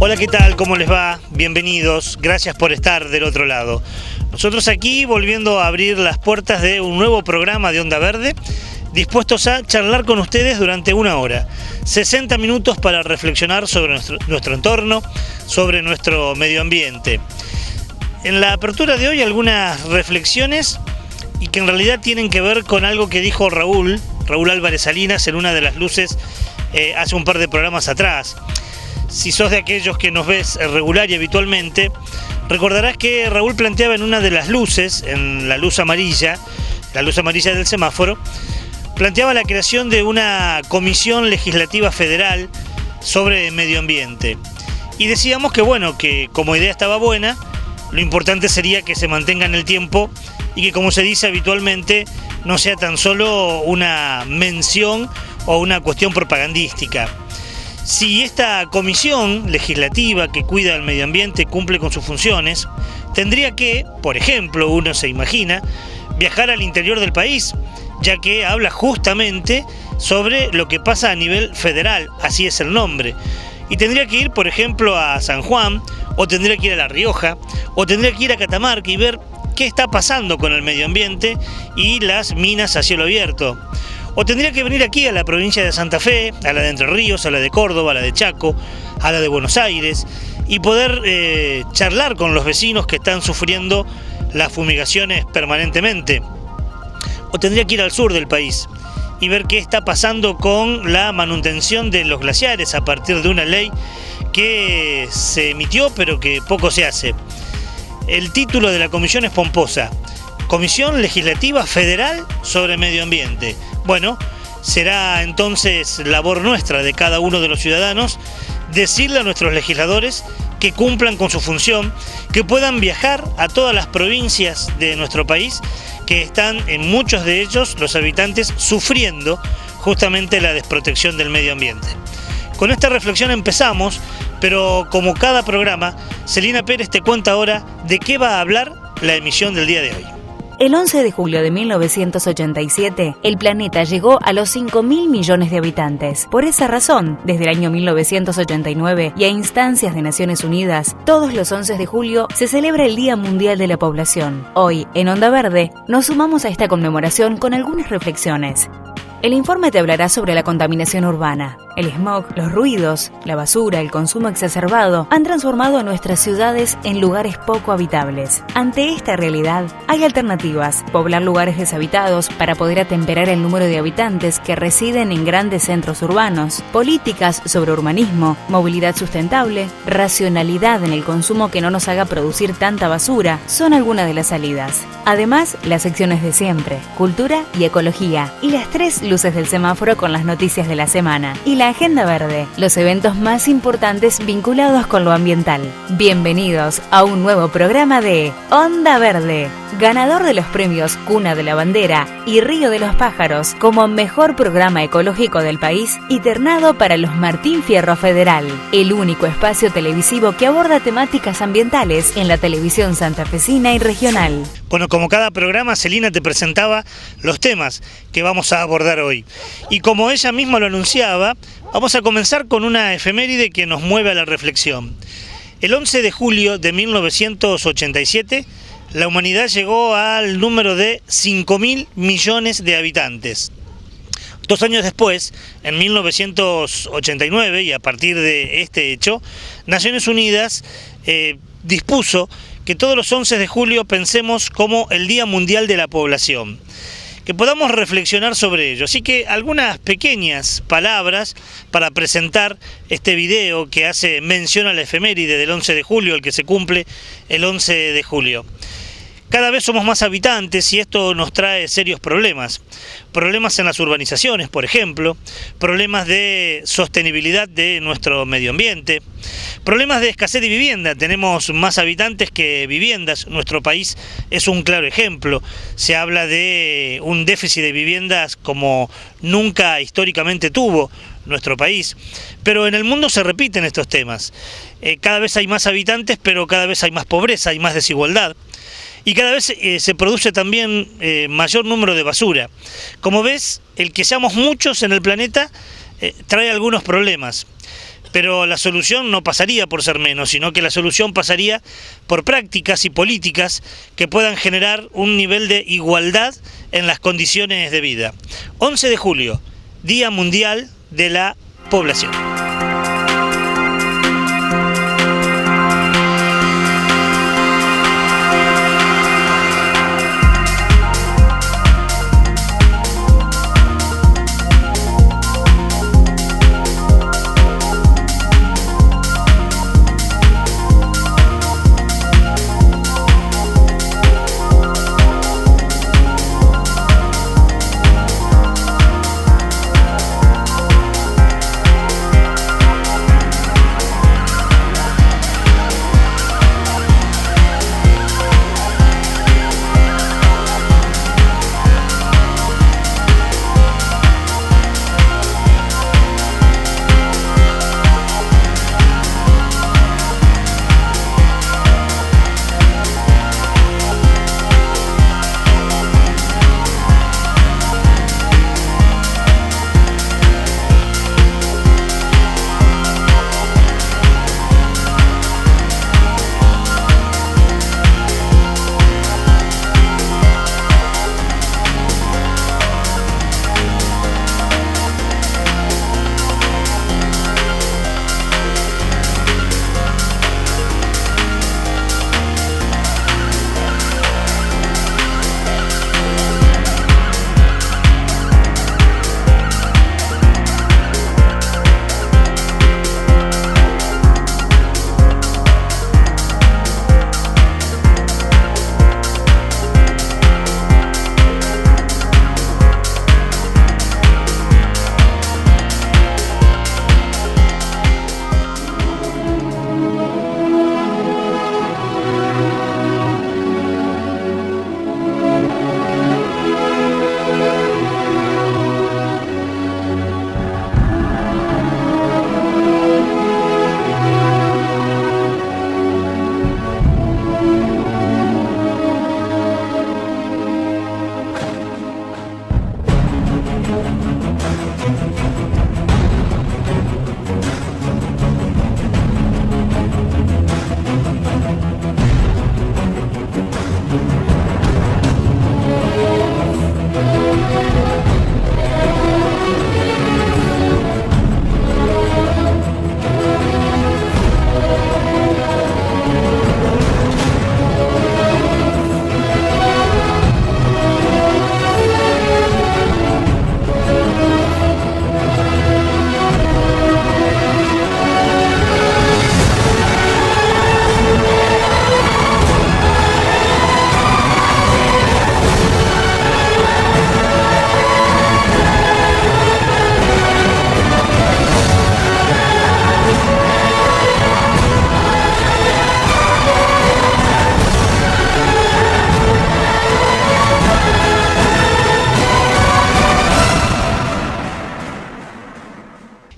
Hola, ¿qué tal? ¿Cómo les va? Bienvenidos, gracias por estar del otro lado. Nosotros aquí volviendo a abrir las puertas de un nuevo programa de Onda Verde, dispuestos a charlar con ustedes durante una hora. 60 minutos para reflexionar sobre nuestro entorno, sobre nuestro medio ambiente. En la apertura de hoy algunas reflexiones y que en realidad tienen que ver con algo que dijo Raúl Álvarez Salinas en una de las luces hace un par de programas atrás. Si sos de aquellos que nos ves regular y habitualmente, recordarás que Raúl planteaba en una de las luces, en la luz amarilla del semáforo, planteaba la creación de una comisión legislativa federal sobre medio ambiente. Y decíamos que bueno, que como idea estaba buena, lo importante sería que se mantenga en el tiempo y que, como se dice habitualmente, no sea tan solo una mención o una cuestión propagandística. Si esta comisión legislativa que cuida el medio ambiente cumple con sus funciones, tendría que, por ejemplo, uno se imagina, viajar al interior del país, ya que habla justamente sobre lo que pasa a nivel federal, así es el nombre. Y tendría que ir, por ejemplo, a San Juan, o tendría que ir a La Rioja, o tendría que ir a Catamarca y ver qué está pasando con el medio ambiente y las minas a cielo abierto. O tendría que venir aquí a la provincia de Santa Fe, a la de Entre Ríos, a la de Córdoba, a la de Chaco, a la de Buenos Aires, y poder charlar con los vecinos que están sufriendo las fumigaciones permanentemente. O tendría que ir al sur del país y ver qué está pasando con la manutención de los glaciares a partir de una ley que se emitió pero que poco se hace. El título de la comisión es pomposa: Comisión Legislativa Federal sobre Medio Ambiente. Bueno, será entonces labor nuestra, de cada uno de los ciudadanos, decirle a nuestros legisladores que cumplan con su función, que puedan viajar a todas las provincias de nuestro país, que están en muchos de ellos los habitantes sufriendo justamente la desprotección del medio ambiente. Con esta reflexión empezamos, pero como cada programa, Celina Pérez te cuenta ahora de qué va a hablar la emisión del día de hoy. El 11 de julio de 1987, el planeta llegó a los 5.000 millones de habitantes. Por esa razón, desde el año 1989 y a instancias de Naciones Unidas, todos los 11 de julio se celebra el Día Mundial de la Población. Hoy, en Onda Verde, nos sumamos a esta conmemoración con algunas reflexiones. El informe te hablará sobre la contaminación urbana. El smog, los ruidos, la basura, el consumo exacerbado han transformado a nuestras ciudades en lugares poco habitables. Ante esta realidad, hay alternativas: poblar lugares deshabitados para poder atemperar el número de habitantes que residen en grandes centros urbanos, políticas sobre urbanismo, movilidad sustentable, racionalidad en el consumo que no nos haga producir tanta basura, son algunas de las salidas. Además, las secciones de siempre, cultura y ecología, y las 3 luces del semáforo con las noticias de la semana, y la Agenda Verde, los eventos más importantes vinculados con lo ambiental. Bienvenidos a un nuevo programa de Onda Verde, ganador de los premios Cuna de la Bandera y Río de los Pájaros como mejor programa ecológico del país y ternado para los Martín Fierro Federal, el único espacio televisivo que aborda temáticas ambientales en la televisión santafesina y regional. Bueno, como cada programa, Celina te presentaba los temas que vamos a abordar hoy. Y como ella misma lo anunciaba, vamos a comenzar con una efeméride que nos mueve a la reflexión. El 11 de julio de 1987, la humanidad llegó al número de 5.000 millones de habitantes. 2 años después, en 1989, y a partir de este hecho, Naciones Unidas dispuso que todos los 11 de julio pensemos como el Día Mundial de la Población, que podamos reflexionar sobre ello. Así que algunas pequeñas palabras para presentar este video que hace mención a la efeméride del 11 de julio, el que se cumple el 11 de julio. Cada vez somos más habitantes y esto nos trae serios problemas. Problemas en las urbanizaciones, por ejemplo, problemas de sostenibilidad de nuestro medio ambiente, problemas de escasez de vivienda. Tenemos más habitantes que viviendas. Nuestro país es un claro ejemplo. Se habla de un déficit de viviendas como nunca históricamente tuvo nuestro país. Pero en el mundo se repiten estos temas. Cada vez hay más habitantes, pero cada vez hay más pobreza, hay más desigualdad. Y cada vez se produce también mayor número de basura. Como ves, el que seamos muchos en el planeta trae algunos problemas. Pero la solución no pasaría por ser menos, sino que la solución pasaría por prácticas y políticas que puedan generar un nivel de igualdad en las condiciones de vida. 11 de julio, Día Mundial de la Población.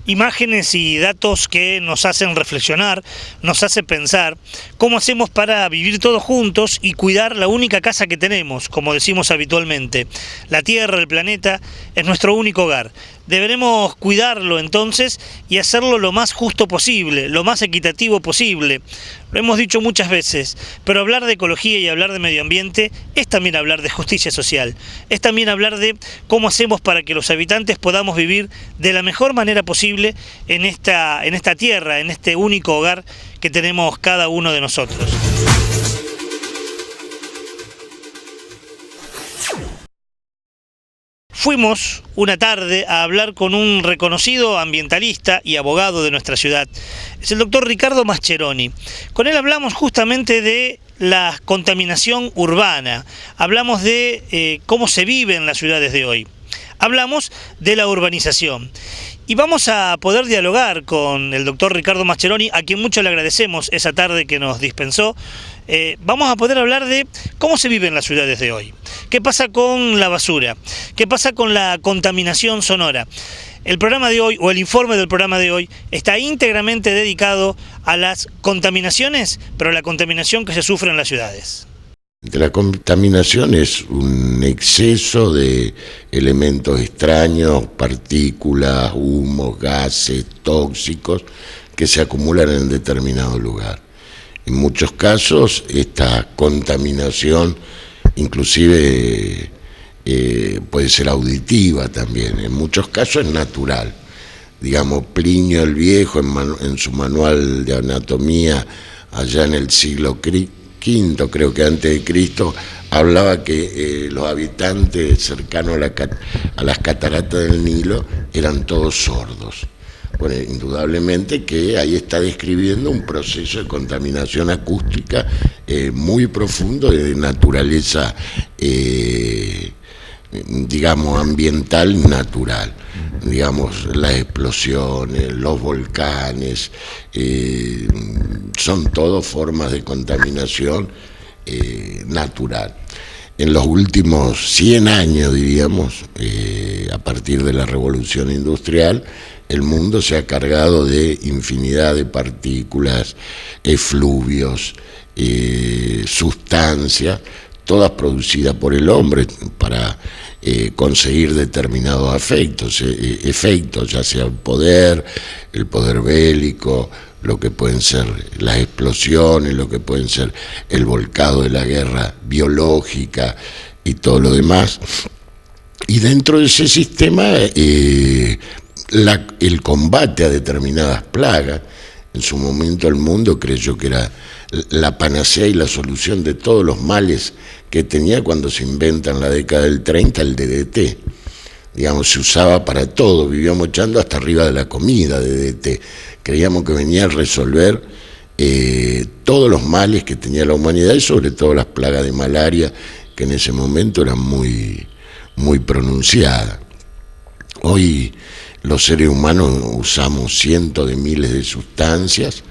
Imágenes y datos que nos hacen reflexionar, nos hace pensar cómo hacemos para vivir todos juntos y cuidar la única casa que tenemos, como decimos habitualmente. La Tierra, el planeta, es nuestro único hogar. Deberemos cuidarlo entonces y hacerlo lo más justo posible, lo más equitativo posible. Lo hemos dicho muchas veces, pero hablar de ecología y hablar de medio ambiente es también hablar de justicia social. Es también hablar de cómo hacemos para que los habitantes podamos vivir de la mejor manera posible en esta tierra, en este único hogar que tenemos cada uno de nosotros. Fuimos una tarde a hablar con un reconocido ambientalista y abogado de nuestra ciudad. Es el doctor Ricardo Mascheroni. Con él hablamos justamente de la contaminación urbana. Hablamos de cómo se vive en las ciudades de hoy. Hablamos de la urbanización. Y vamos a poder dialogar con el doctor Ricardo Mascheroni, a quien mucho le agradecemos esa tarde que nos dispensó. Vamos a poder hablar de cómo se vive en las ciudades de hoy. ¿Qué pasa con la basura? ¿Qué pasa con la contaminación sonora? El programa de hoy, o el informe del programa de hoy, está íntegramente dedicado a las contaminaciones, pero la contaminación que se sufre en las ciudades. La contaminación es un exceso de elementos extraños, partículas, humos, gases, tóxicos, que se acumulan en determinado lugar. En muchos casos esta contaminación inclusive puede ser auditiva también, en muchos casos es natural. Digamos, Plinio el Viejo en su manual de anatomía allá en el siglo V, creo que antes de Cristo, hablaba que los habitantes cercanos a las cataratas del Nilo eran todos sordos. Bueno, indudablemente que ahí está describiendo un proceso de contaminación acústica muy profundo de naturaleza, digamos, ambiental y natural. Digamos, las explosiones, los volcanes, son todo formas de contaminación natural. En los últimos 100 años, diríamos, a partir de la revolución industrial, el mundo se ha cargado de infinidad de partículas, efluvios, sustancias, todas producidas por el hombre para conseguir determinados efectos, ya sea el poder bélico, lo que pueden ser las explosiones, lo que pueden ser el volcado de la guerra biológica y todo lo demás. Y dentro de ese sistema, el combate a determinadas plagas. En su momento el mundo creyó que era la panacea y la solución de todos los males que tenía cuando se inventa en la década del 30 el DDT. Digamos, se usaba para todo, vivíamos echando hasta arriba de la comida DDT. Creíamos que venía a resolver todos los males que tenía la humanidad y sobre todo las plagas de malaria, que en ese momento eran muy, muy pronunciadas. Hoy los seres humanos usamos cientos de miles de sustancias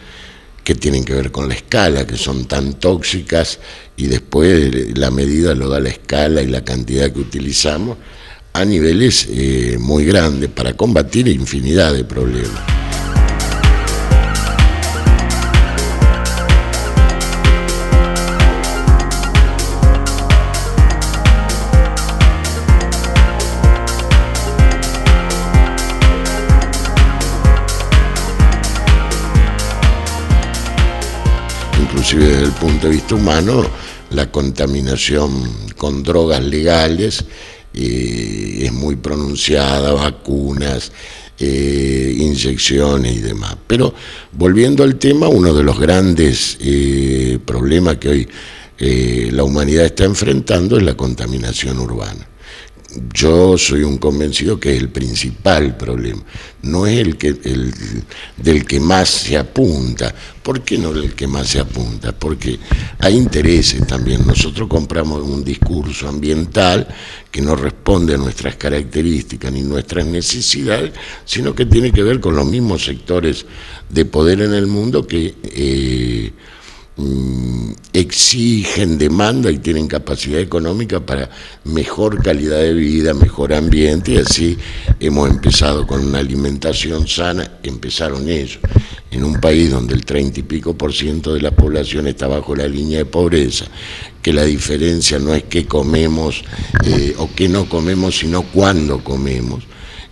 que tienen que ver con la escala, que son tan tóxicas, y después la medida lo da la escala y la cantidad que utilizamos a niveles muy grandes para combatir infinidad de problemas. Inclusive desde el punto de vista humano, la contaminación con drogas legales es muy pronunciada, vacunas, inyecciones y demás. Pero volviendo al tema, uno de los grandes problemas que hoy la humanidad está enfrentando es la contaminación urbana. Yo soy un convencido que es el principal problema, no es el del que más se apunta. ¿Por qué no el que más se apunta? Porque hay intereses también. Nosotros compramos un discurso ambiental que no responde a nuestras características ni nuestras necesidades, sino que tiene que ver con los mismos sectores de poder en el mundo que exigen, demandan y tienen capacidad económica para mejor calidad de vida, mejor ambiente, y así hemos empezado con una alimentación sana. Empezaron ellos en un país donde el 30 y pico % de la población está bajo la línea de pobreza, que la diferencia no es qué comemos o qué no comemos, sino cuándo comemos.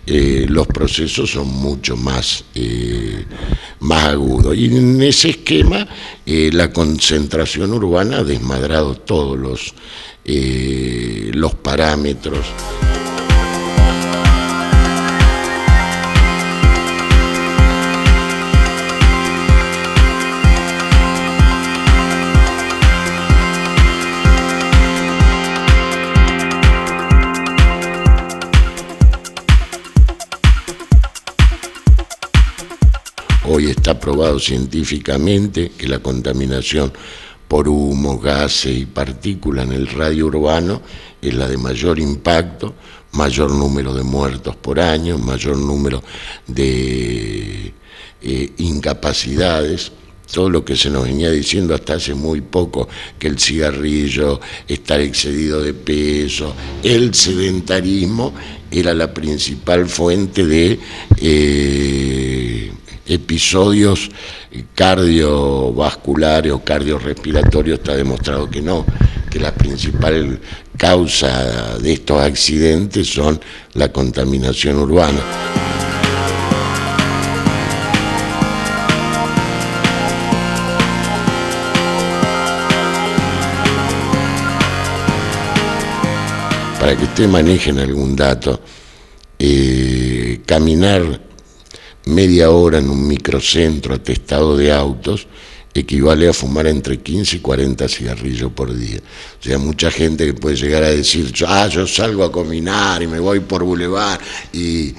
Los procesos son mucho más agudos. Y en ese esquema, la concentración urbana ha desmadrado todos los parámetros. Hoy está probado científicamente que la contaminación por humo, gases y partículas en el radio urbano es la de mayor impacto, mayor número de muertos por año, mayor número de incapacidades. Todo lo que se nos venía diciendo hasta hace muy poco, que el cigarrillo, estar excedido de peso, el sedentarismo, era la principal fuente de episodios cardiovasculares o cardiorrespiratorios. Está demostrado que no, que la principal causa de estos accidentes son la contaminación urbana. para que ustedes manejen algún dato, caminar media hora en un microcentro atestado de autos equivale a fumar entre 15 y 40 cigarrillos por día. O sea, mucha gente que puede llegar a decir, yo salgo a caminar y me voy por Boulevard y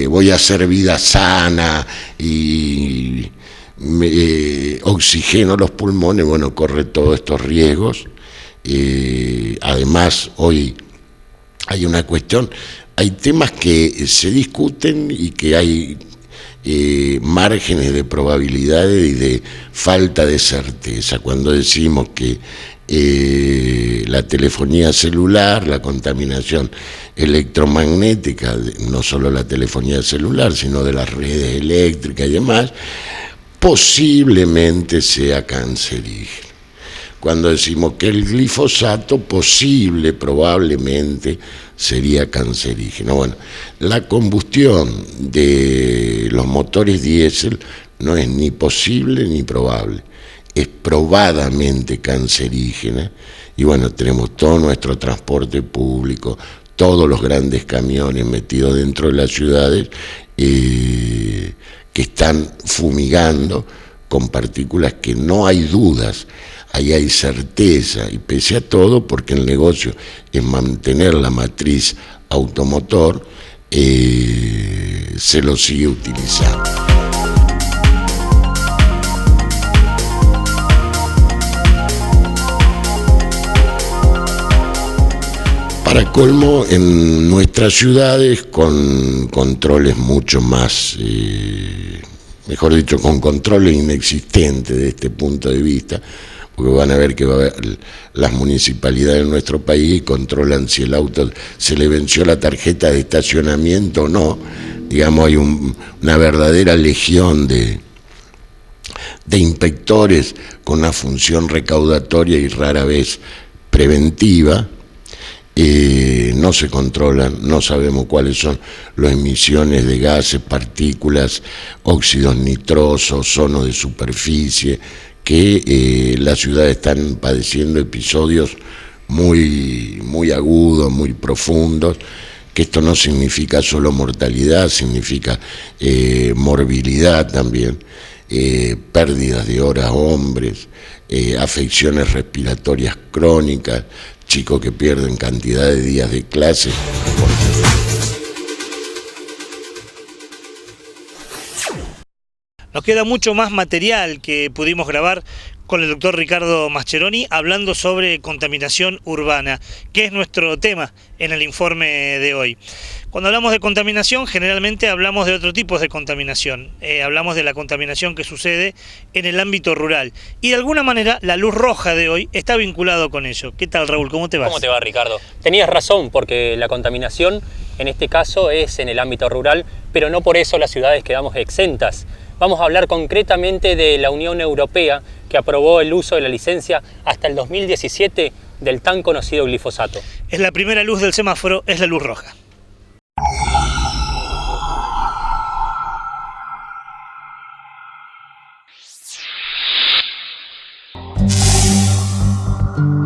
voy a hacer vida sana y oxigeno los pulmones, bueno, corre todos estos riesgos. Además, hoy hay una cuestión, hay temas que se discuten y que hay márgenes de probabilidades y de falta de certeza. Cuando decimos que la telefonía celular, la contaminación electromagnética, no solo la telefonía celular, sino de las redes eléctricas y demás, posiblemente sea cancerígeno. Cuando decimos que el glifosato probablemente sería cancerígeno. Bueno, la combustión de los motores diésel no es ni posible ni probable, es probadamente cancerígena. Y bueno, tenemos todo nuestro transporte público, todos los grandes camiones metidos dentro de las ciudades que están fumigando con partículas que no hay dudas. Ahí hay certeza, y pese a todo, porque el negocio es mantener la matriz automotor, se lo sigue utilizando. Para colmo, en nuestras ciudades, con controles mucho más, mejor dicho, con controles inexistentes de este punto de vista, porque van a ver que las municipalidades de nuestro país controlan si el auto se le venció la tarjeta de estacionamiento o no. Digamos, hay una verdadera legión de inspectores con una función recaudatoria y rara vez preventiva. No se controlan, no sabemos cuáles son las emisiones de gases, partículas, óxidos nitrosos, ozono de superficie, que las ciudades están padeciendo episodios muy agudos, muy profundos, que esto no significa solo mortalidad, significa morbilidad también, pérdidas de horas hombres, afecciones respiratorias crónicas, chicos que pierden cantidad de días de clase. Nos queda mucho más material que pudimos grabar con el doctor Ricardo Mascheroni hablando sobre contaminación urbana, que es nuestro tema en el informe de hoy. Cuando hablamos de contaminación, generalmente hablamos de otro tipo de contaminación. Hablamos de la contaminación que sucede en el ámbito rural. Y de alguna manera, la luz roja de hoy está vinculado con ello. ¿Qué tal, Raúl? ¿Cómo te vas? ¿Cómo te va, Ricardo? Tenías razón, porque la contaminación, en este caso, es en el ámbito rural, pero no por eso las ciudades quedamos exentas. Vamos a hablar concretamente de la Unión Europea, que aprobó el uso de la licencia hasta el 2017 del tan conocido glifosato. Es la primera luz del semáforo, es la luz roja.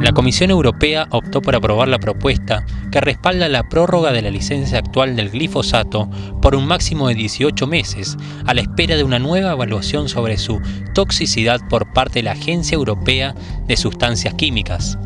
La Comisión Europea optó por aprobar la propuesta que respalda la prórroga de la licencia actual del glifosato por un máximo de 18 meses, a la espera de una nueva evaluación sobre su toxicidad por parte de la Agencia Europea de Sustancias Químicas.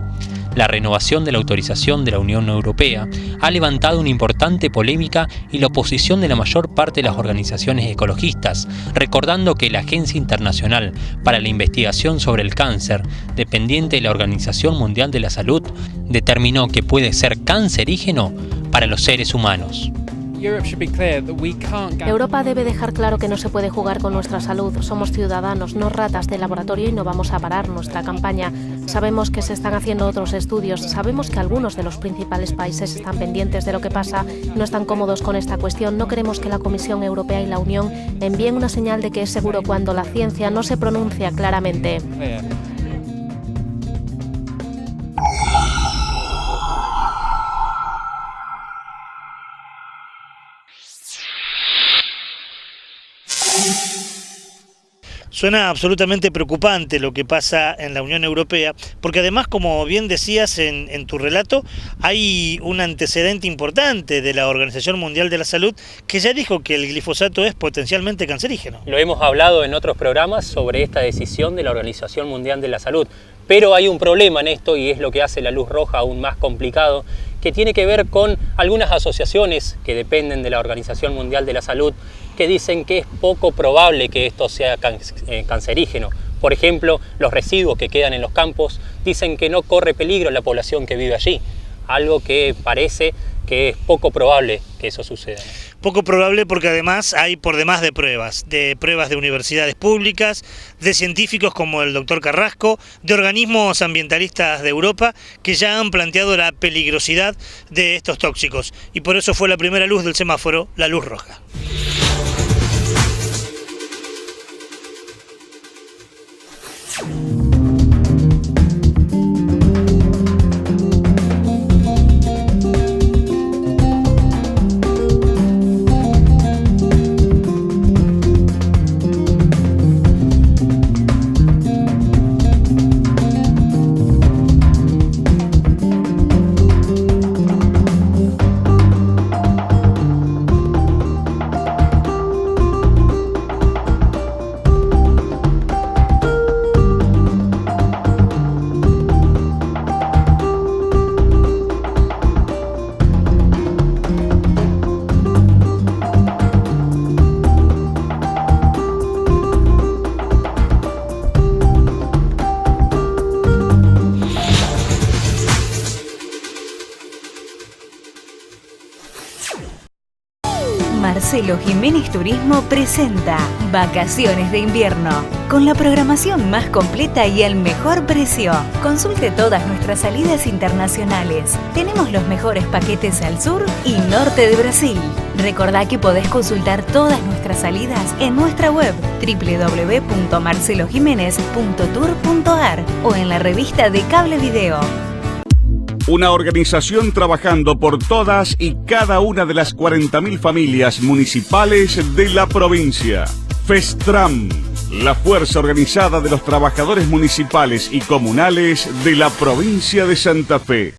La renovación de la autorización de la Unión Europea ha levantado una importante polémica y la oposición de la mayor parte de las organizaciones ecologistas, recordando que la Agencia Internacional para la Investigación sobre el Cáncer, dependiente de la Organización Mundial de la Salud, determinó que puede ser cancerígeno para los seres humanos. Europa debe dejar claro que no se puede jugar con nuestra salud. Somos ciudadanos, no ratas de laboratorio, y no vamos a parar nuestra campaña. Sabemos que se están haciendo otros estudios, sabemos que algunos de los principales países están pendientes de lo que pasa, no están cómodos con esta cuestión. No queremos que la Comisión Europea y la Unión envíen una señal de que es seguro cuando la ciencia no se pronuncia claramente. Suena absolutamente preocupante lo que pasa en la Unión Europea, porque además, como bien decías en tu relato, hay un antecedente importante de la Organización Mundial de la Salud que ya dijo que el glifosato es potencialmente cancerígeno. Lo hemos hablado en otros programas sobre esta decisión de la Organización Mundial de la Salud, pero hay un problema en esto y es lo que hace la luz roja aún más complicado, que tiene que ver con algunas asociaciones que dependen de la Organización Mundial de la Salud que dicen que es poco probable que esto sea cancerígeno. Por ejemplo, los residuos que quedan en los campos dicen que no corre peligro la población que vive allí, algo que parece que es poco probable que eso suceda. Poco probable porque además hay por demás de pruebas de universidades públicas, de científicos como el doctor Carrasco, de organismos ambientalistas de Europa que ya han planteado la peligrosidad de estos tóxicos. Y por eso fue la primera luz del semáforo, la luz roja. Marcelo Jiménez Turismo presenta Vacaciones de Invierno, con la programación más completa y al mejor precio. Consulte todas nuestras salidas internacionales. Tenemos los mejores paquetes al sur y norte de Brasil. Recordá que podés consultar todas nuestras salidas en nuestra web www.marcelojimenez.tour.ar o en la revista de Cable Video. Una organización trabajando por todas y cada una de las 40.000 familias municipales de la provincia. FESTRAM, la fuerza organizada de los trabajadores municipales y comunales de la provincia de Santa Fe.